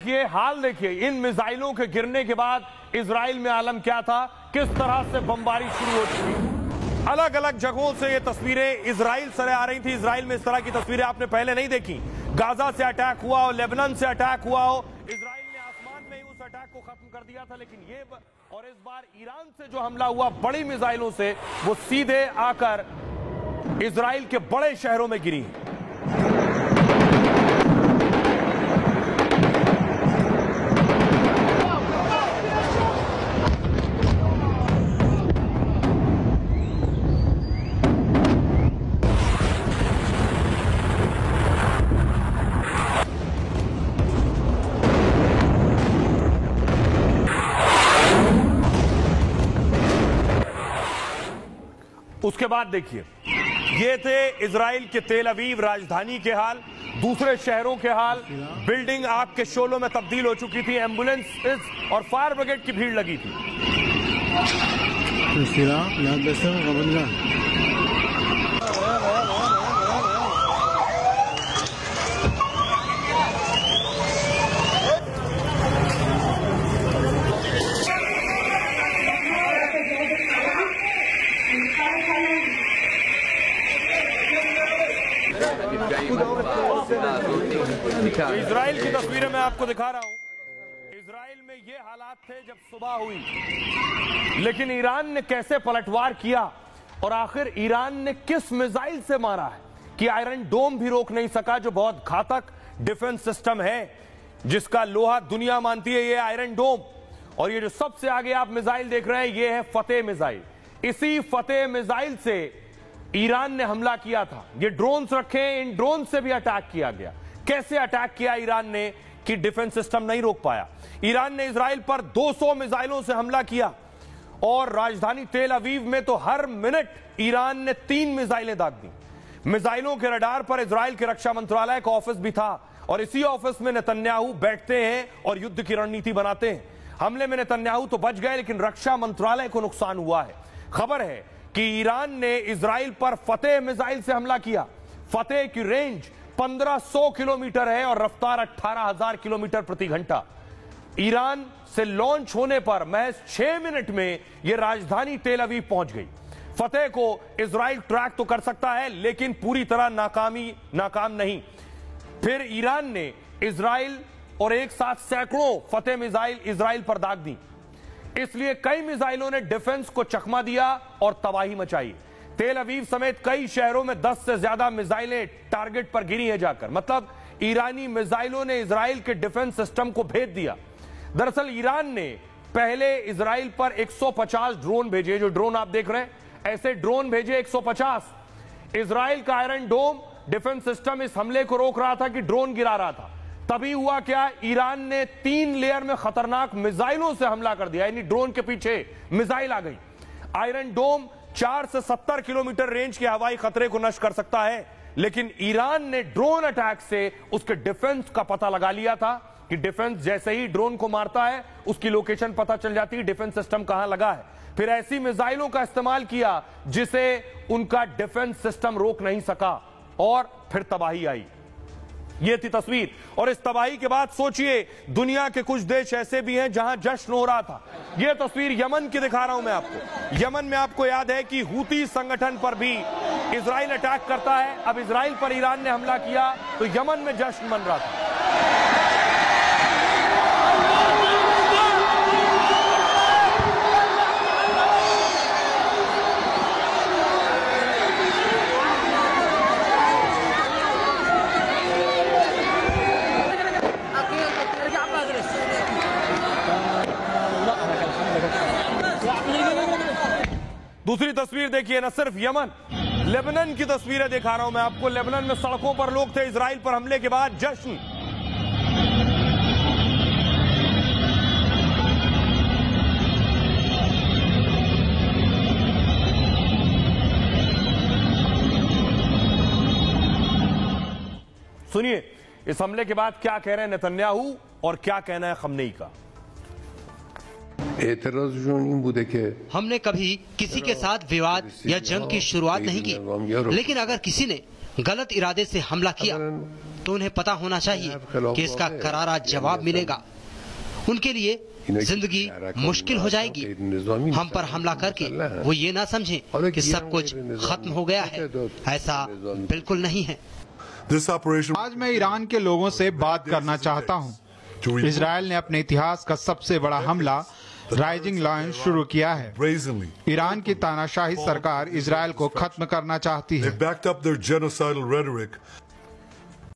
ये हाल देखिए, इन मिसाइलों के गिरने के बाद इजराइल में आलम क्या था, किस तरह से बमबारी शुरू हो चुकी। अलग अलग जगहों से ये तस्वीरें इजराइल से आ रही थी। इजराइल में इस तरह की तस्वीरें आपने पहले नहीं देखी। गाजा से अटैक हुआ हो, लेबनान से अटैक हुआ हो, इजराइल ने आसमान में ही उस अटैक को खत्म कर दिया था। लेकिन ये और इस बार ईरान से जो हमला हुआ बड़ी मिसाइलों से, वो सीधे आकर इजराइल के बड़े शहरों में गिरी। उसके बाद देखिए, ये थे इजराइल के तेल अवीव राजधानी के हाल, दूसरे शहरों के हाल। बिल्डिंग आग के शोलों में तब्दील हो चुकी थी, एम्बुलेंस और फायर ब्रिगेड की भीड़ लगी थी। इजराइल की तस्वीरें मैं आपको दिखा रहा हूं। इजराइल में ये हालात थे जब सुबह हुई, लेकिन ईरान ने कैसे पलटवार किया और आखिर ईरान ने किस मिसाइल से मारा है कि आयरन डोम भी रोक नहीं सका, जो बहुत घातक डिफेंस सिस्टम है जिसका लोहा दुनिया मानती है, ये आयरन डोम। और ये जो सबसे आगे आप मिसाइल देख रहे हैं, ये है फतेह मिसाइल। इसी फतेह मिसाइल से ईरान ने हमला किया था। ये ड्रोन्स रखे, इन ड्रोन से भी अटैक किया गया। कैसे अटैक किया ईरान ने कि डिफेंस सिस्टम नहीं रोक पाया। ईरान ने इजराइल पर 200 मिसाइलों से हमला किया और राजधानी तेल अवीव में तो हर मिनट ईरान ने 3 मिसाइलें दाग दी। मिसाइलों के रडार पर इजराइल के रक्षा मंत्रालय का ऑफिस भी था और इसी ऑफिस में नेतन्याहू बैठते हैं और युद्ध की रणनीति बनाते हैं। हमले में नेतन्याहू तो बच गए, लेकिन रक्षा मंत्रालय को नुकसान हुआ है। खबर है कि ईरान ने इजराइल पर फतेह मिसाइल से हमला किया। फतेह की रेंज 1500 किलोमीटर है और रफ्तार 18,000 किलोमीटर प्रति घंटा। ईरान से लॉन्च होने पर महज 6 मिनट में यह राजधानी तेल अवीव पहुंच गई। फतेह को इजराइल ट्रैक तो कर सकता है, लेकिन पूरी तरह नाकाम नहीं। फिर ईरान ने इजराइल और एक साथ सैकड़ों फतेह मिसाइल इजराइल पर दाग दी। इसलिए कई मिसाइलों ने डिफेंस को चकमा दिया और तबाही मचाई। तेल अवीव समेत कई शहरों में 10 से ज्यादा मिसाइलें टारगेट पर गिरी हैं जाकर। मतलब ईरानी मिसाइलों ने इजराइल के डिफेंस सिस्टम को भेद दिया। दरअसल ईरान ने पहले इजराइल पर 150 ड्रोन भेजे, जो ड्रोन आप देख रहे हैं, ऐसे ड्रोन भेजे 150। इजराइल का आयरन डोम डिफेंस सिस्टम इस हमले को रोक रहा था कि ड्रोन गिरा रहा था। तभी हुआ क्या, ईरान ने 3 लेयर में खतरनाक मिसाइलों से हमला कर दिया, यानी ड्रोन के पीछे मिसाइल आ गई। आयरन डोम 4 से 70 किलोमीटर रेंज के हवाई खतरे को नष्ट कर सकता है, लेकिन ईरान ने ड्रोन अटैक से उसके डिफेंस का पता लगा लिया था कि डिफेंस जैसे ही ड्रोन को मारता है उसकी लोकेशन पता चल जाती है, डिफेंस सिस्टम कहां लगा है। फिर ऐसी मिसाइलों का इस्तेमाल किया जिसे उनका डिफेंस सिस्टम रोक नहीं सका और फिर तबाही आई। यह थी तस्वीर। और इस तबाही के बाद सोचिए, दुनिया के कुछ देश ऐसे भी हैं जहां जश्न हो रहा था। यह तस्वीर यमन की दिखा रहा हूं मैं आपको। यमन में आपको याद है कि हूती संगठन पर भी इजराइल अटैक करता है। अब इजराइल पर ईरान ने हमला किया तो यमन में जश्न मन रहा था। दूसरी तस्वीर देखिए, न सिर्फ यमन, लेबनान की तस्वीरें दिखा रहा हूं मैं आपको। लेबनान में सड़कों पर लोग थे इजराइल पर हमले के बाद जश्न। सुनिए इस हमले के बाद क्या कह रहे हैं नेतन्याहू और क्या कहना है खमनेई का। हमने कभी किसी के साथ विवाद या जंग की शुरुआत नहीं की, लेकिन अगर किसी ने गलत इरादे से हमला किया तो उन्हें पता होना चाहिए कि इसका करारा जवाब मिलेगा। उनके लिए जिंदगी मुश्किल हो जाएगी। हम पर हमला करके वो ये ना समझें कि सब कुछ खत्म हो गया है। ऐसा बिल्कुल नहीं है। आज मैं ईरान के लोगों से बात करना चाहता हूँ। इजराइल ने अपने इतिहास का सबसे बड़ा हमला राइजिंग लायन शुरू किया है। ईरान की तानाशाही सरकार इजराइल को खत्म करना चाहती है।